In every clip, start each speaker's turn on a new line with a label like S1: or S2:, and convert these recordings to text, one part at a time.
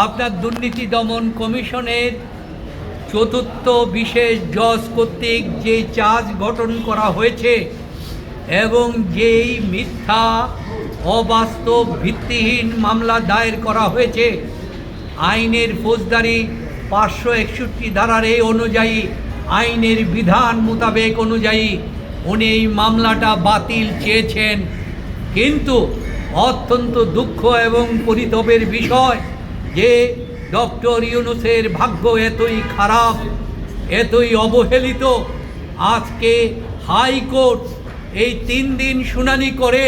S1: আপনার দুর্নীতি দমন কমিশনের চতুর্থ বিশেষ জজ কর্তৃক যে চার্জ গঠন করা হয়েছে এবং যেই মিথ্যা অবাস্তব ভিত্তিহীন মামলা দায়ের করা হয়েছে, আইনের ফৌজদারি 561 ধারার এই অনুযায়ী, আইনের বিধান মোতাবেক অনুযায়ী উনি এই মামলাটা বাতিল চেয়েছেন। কিন্তু অত্যন্ত দুঃখ এবং পরিতাপের বিষয় যে ডক্টর ইউনূসের ভাগ্য এতই খারাপ, এতই অবহেলিত, আজকে হাইকোর্ট এই 3 দিন শুনানি করে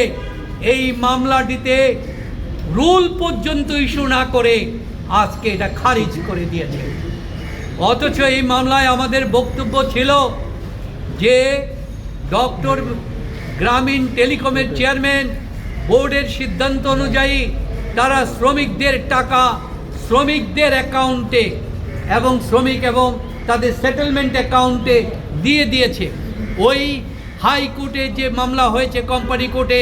S1: এই মামলাটিতে রুল পর্যন্ত ইস্যু না করে আজকে এটা খারিজ করে দিয়েছে। অথচ এই মামলায় আমাদের বক্তব্য ছিল যে ডক্টর গ্রামীণ টেলিকমের চেয়ারম্যান বোর্ডের সিদ্ধান্ত অনুযায়ী তারা শ্রমিকদের টাকা শ্রমিকদের অ্যাকাউন্টে এবং শ্রমিক এবং তাদের সেটেলমেন্ট অ্যাকাউন্টে দিয়ে দিয়েছে। ওই হাইকোর্টে যে মামলা হয়েছে কোম্পানি কোর্টে,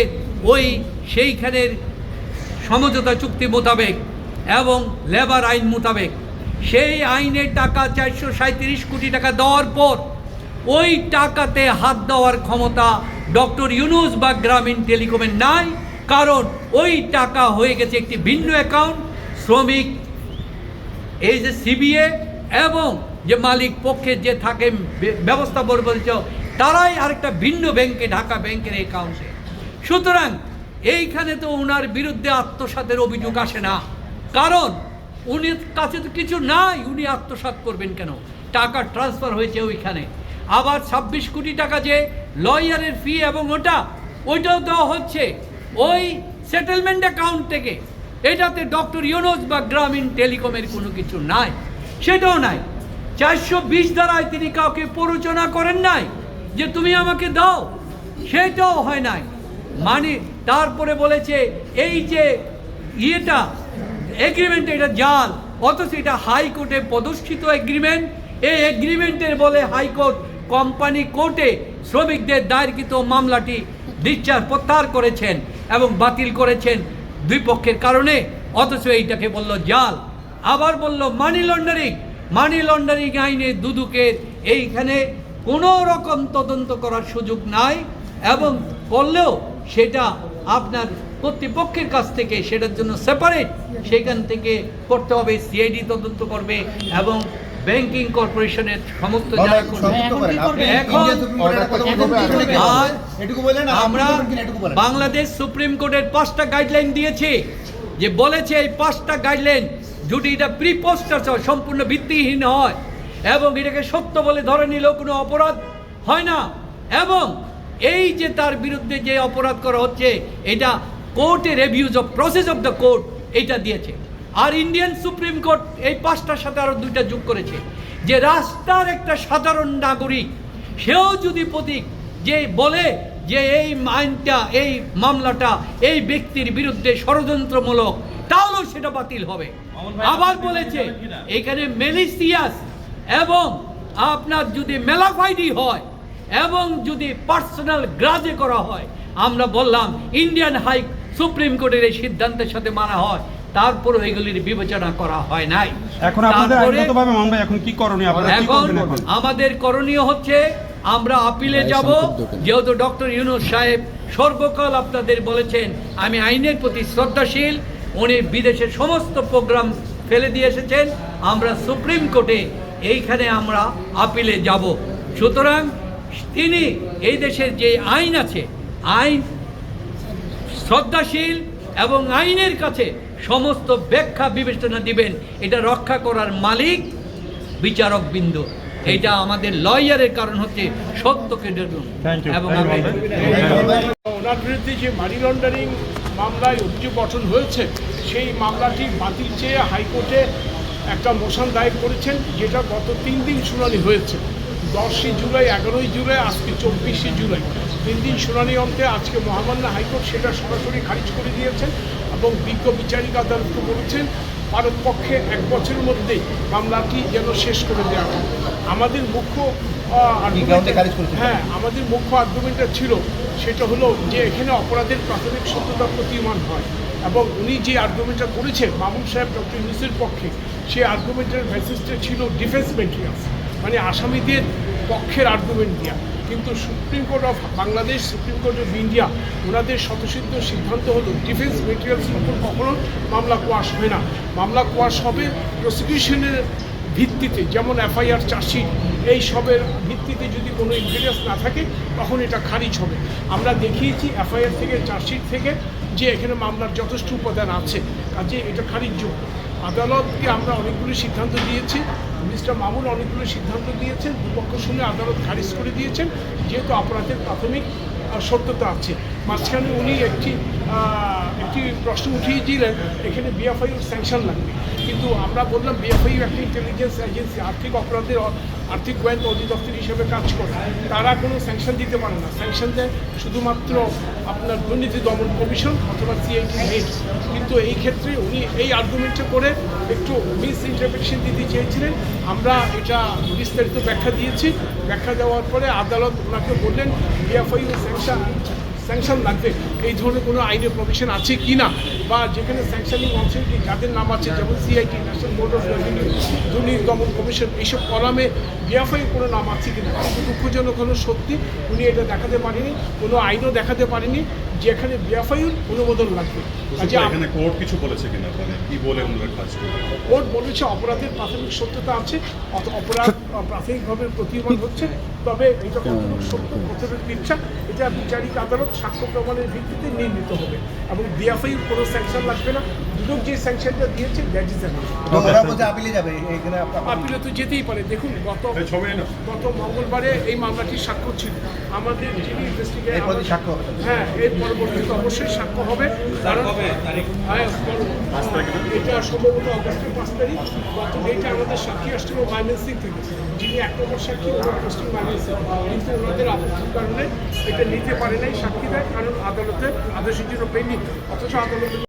S1: ওই সেইখানের সমঝোতা চুক্তি মোতাবেক এবং লেবার আইন মোতাবেক সেই আইনের টাকা 437 কোটি টাকা দেওয়ার পর ওই টাকাতে হাত দেওয়ার ক্ষমতা ডক্টর ইউনূস বা গ্রামীণ টেলিকমের নাই, কারণ ওই টাকা হয়ে গেছে একটি ভিন্ন অ্যাকাউন্ট। শ্রমিক এই যে সিবিএ এবং যে মালিক পক্ষে যে থাকে ব্যবস্থা বলছে তারাই আরেকটা ভিন্ন ব্যাংকে, ঢাকা ব্যাংকের অ্যাকাউন্টে। সুতরাং এইখানে তো ওনার বিরুদ্ধে আত্মসাতের অভিযোগ আসে না, কারণ উনি কাছে তো কিছু নাই, উনি আত্মসাৎ করবেন কেন? টাকা ট্রান্সফার হয়েছে ওইখানে। আবার 26 কোটি টাকা যে লয়ারের ফি এবং ওইটাও দেওয়া হচ্ছে ওই সেটেলমেন্ট অ্যাকাউন্ট থেকে। এটাতে ডক্টর ইউনূস বা গ্রামীণ টেলিকমের কোনো কিছু নাই, সেটাও নাই। 420 ধারায় তিনি কাউকে প্ররোচনা করেন নাই যে তুমি আমাকে দাও, সেটাও হয় নাই। মানে তারপরে বলেছে এই যে ইয়েটা এগ্রিমেন্ট, এটা জাল, অথচ এটা হাইকোর্টে প্রদর্শিত এগ্রিমেন্ট। এই এগ্রিমেন্টের বলে হাইকোর্ট কোম্পানি কোর্টে শ্রমিকদের দায়েরকৃত মামলাটি ডিসচার্জ প্রত্যাহার করেছেন এবং বাতিল করেছেন দুই পক্ষের কারণে, অথচ এইটাকে বলল জাল। আবার বলল মানি লন্ডারিং আইনে দুদকের এইখানে কোনো রকম তদন্ত করার সুযোগ নাই, এবং করলেও সেটা আপনার কর্তৃপক্ষের কাছ থেকে সেটার জন্য সেপারেট সেখান থেকে করতে হবে, সিআইডি তদন্ত করবে এবং ব্যাংকিং কর্পোরেশনের সমস্ত যারা করবে। এখন আমরা বাংলাদেশ সুপ্রিম কোর্টের 5টা গাইডলাইন দিয়েছি, যে বলেছে এই 5টা গাইডলাইন যদি এটা প্রিপোস্টার হয়, সম্পূর্ণ ভিত্তিহীন হয় এবং এটাকে সত্য বলে ধরে নিলেও কোনো অপরাধ হয় না, এবং এই যে তার বিরুদ্ধে যে অপরাধ করা হচ্ছে এটা কোর্টের abuse of process of the court এটা দিয়েছে। আর ইন্ডিয়ান সুপ্রিম কোর্ট এই 5টার সাথে আরও 2টা যোগ করেছে, যে রাস্তার একটা সাধারণ নাগরিক সেও যদি প্রতীক যে বলে যে এই আইনটা, এই মামলাটা এই ব্যক্তির বিরুদ্ধে ষড়যন্ত্রমূলক, তাহলেও সেটা বাতিল হবে। আবার বলেছে এখানে ম্যালিসিয়াস এবং আপনার যদি মেলাফাইডি হয় এবং যদি পার্সোনাল গ্রাজে করা হয়, আমরা বললাম ইন্ডিয়ান সুপ্রিম কোর্টের এই সিদ্ধান্তের সাথে মানা হয়, তারপরও এগুলির বিবেচনা করা হয় নাই।
S2: এখন কি করণীয়?
S1: এখন আমাদের করণীয় হচ্ছে আমরা আপিলে যাব, যেহেতু ডক্টর ইউনূস সাহেব সর্বকাল আপনাদের বলেছেন আমি আইনের প্রতি শ্রদ্ধাশীল, উনি বিদেশের সমস্ত প্রোগ্রাম ফেলে দিয়ে এসেছেন, আমরা সুপ্রিম কোর্টে এইখানে আমরা আপিলে যাব। সুতরাং তিনি এই দেশের যে আইন আছে, আইন শ্রদ্ধাশীল এবং আইনের কাছে সমস্ত ব্যাখ্যা বিবেচনা দিবেন, এটা রক্ষা করার মালিক বিচারক বিন্দু। এটা আমাদের লয়ারের কারণ হচ্ছে সত্যকে ডেরুন। এবং
S3: ওনার বিরুদ্ধে যে মানি লন্ডারিং মামলায় অভিযোগ গঠন হয়েছে, সেই মামলাটি বাতিল চেয়ে হাইকোর্টে একটা মোশন দায়ের করেছেন, যেটা গত 3 দিন শুনানি হয়েছে। 10 জুলাই, 11 জুলাই, আজকে 24 জুলাই, 3 দিন শুনানি অন্তে আজকে মহামান্য হাইকোর্ট সেটা সরাসরি খারিজ করে দিয়েছেন এবং বিজ্ঞ বিচারিক আদালতকে বলেছেন ভারতপক্ষে 1 বছরের মধ্যেই মামলাটি যেন শেষ করে দেওয়া হয়। আমাদের মুখ্য আর্গুমেন্টটা ছিল সেটা হলো যে এখানে অপরাধের প্রাথমিক সত্যতা প্রতীয়মান হয় এবং উনি যে আর্গুমেন্টটা করেছেন মামুন সাহেব ডক্টর ইউনূসের পক্ষে, সেই আর্গুমেন্টের বেসিসটা ছিল ডিফেন্স মেটেরিয়ালস, মানে আসামিদের পক্ষের আর্গুমেন্ট দেওয়া। কিন্তু supreme court of Bangladesh, supreme court of India, ওনাদের স্বতঃসিদ্ধ সিদ্ধান্ত হলো ডিফেন্স মেটেরিয়ালসের উপর কখনো মামলা কোয়াশ হবে না। মামলা কোয়াশ হবে প্রসিকিউশনের ভিত্তিতে, যেমন এফআইআর, চার্জশিট, এই সবের ভিত্তিতে যদি কোনো ইনগ্রিডিয়েন্টস না থাকে তখন এটা খারিজ হবে। আমরা দেখিয়েছি এফআইআর থেকে, চার্জশিট থেকে, যে এখানে মামলার যথেষ্ট উপাদান আছে, কাজে এটা খারিজযোগ্য। আদালতকে আমরা অনেকগুলো সিদ্ধান্ত দিয়েছি, মিস্টার মামুন অনেকগুলো সিদ্ধান্ত দিয়েছেন, দুপক্ষ শুনে আদালত খারিজ করে দিয়েছেন, যেহেতু অপরাধের প্রাথমিক সত্যতা আছে। মাঝখানে উনি একটি প্রশ্ন উঠিয়েছিলেন, এখানে বিএফআইউর স্যাংশন লাগবে, কিন্তু আমরা বললাম বিএফআইউ একটা ইন্টেলিজেন্স এজেন্সি, আর্থিক অপরাধের আর্থিক গোয়েন্দা অধিদপ্তর হিসেবে কাজ করে, তারা কোনো স্যাংশন দিতে পারে না। স্যাংশন দেয় শুধুমাত্র আপনার দুর্নীতি দমন কমিশন অথবা সিআইটি হেড। কিন্তু এই ক্ষেত্রে উনি এই আর্গুমেন্টে করে একটু মিস ইন্টারপ্রিটেশন দিতে চেয়েছিলেন। আমরা এটা বিস্তারিত ব্যাখ্যা দিয়েছি। ব্যাখ্যা দেওয়ার পরে আদালত ওনাকে বললেন বিএফআইউ স্যাংশন লাগবে, এই ধরনের কোনো আইনের প্রভিশন আছে কি না, বা যেখানে স্যাংশনিং অথরিটি যাদের নাম আছে, যেমন CIT, national board of revenue, দুর্নীতি দমন কমিশন, এইসব কলামে বিএফআই কোনো নাম আছে কিনা। কিন্তু দুঃখজনক হলো সত্যি উনি এটা দেখাতে পারেনি, কোনো আইনও দেখাতে পারেনি যেখানে বিএফআইউর অনুমোদন লাগবে।
S4: এখানে কোর্ট কিছু বলেছে কিনা, মানে কি বলে ওনারা কাজ করবে?
S3: কোর্ট বলেছে অপরাধের প্রাথমিক সত্যতা আছে, অপরাধ প্রাথমিকভাবে প্রতিবাদ হচ্ছে, তবে এটা কতটুকু সত্য, কতটুকু মিথ্যা, এটা বিচারিক আদালত সাক্ষ্য প্রমাণের ভিত্তিতে নির্ণীত হবে। এবং বিএফআইউর কোনো স্যাংশন লাগবে না। দুদক যে স্যাংশনটা দিয়েছে দ্যাট ইজ আপিলে তো যেতেই পারে। দেখুন গত মঙ্গলবারে এই মামলাটির সাক্ষ্য ছিল আমাদের যিনি ইনভেস্টিগেটর, হ্যাঁ এর পরবর্তীতে অবশ্যই সাক্ষ্য হবে, কারণ এটা সম্ভবত অগস্টের 5 তারিখ। গত ডেটে আমাদের সাক্ষী আসছিল ময়মনসিং থেকে, যিনি 1 নম্বর সাক্ষী, ওনার পশ্চিম ময়মনসিং, কিন্তু ওনাদের আপত্তির কারণে এটা নিতে পারে নাই সাক্ষী দেয়, কারণ আদালতের আদেশের জন্য পেন্ডিং। অথচ আদালত